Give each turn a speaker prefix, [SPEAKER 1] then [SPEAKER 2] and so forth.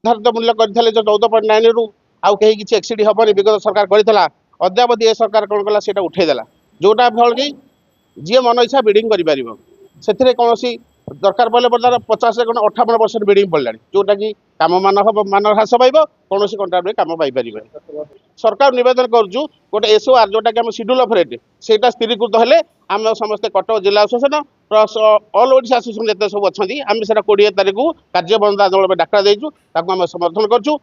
[SPEAKER 1] निर्धारित मूल्य करते जो 14.9 रु आउ कहीं किसी एक्सीड हेनी विगत सरकार करता अद्यावधि ए सरकार कौन कला से उठेदेला जोटा फल कि जी मन इच्छा बिडिंग कर कौन दरकार पड़े बर्तमान 50-58% बिडिंग पड़ा जोटा कि कम मान ह्रास पाइब कौन कंट्राक्ट कम पाइपर सरकार नवेदन करुँ गोटे एसओआर जोटा कि शेड्यूल ऑफ रेट से स्थिरीकृत हेले आम समस्त कटक जिला association plus all Odisha association जिते सब अच्छा आम से 20 तारीख को कार्य बंद आंदोलन डाकरा देचु समर्थन करूँ।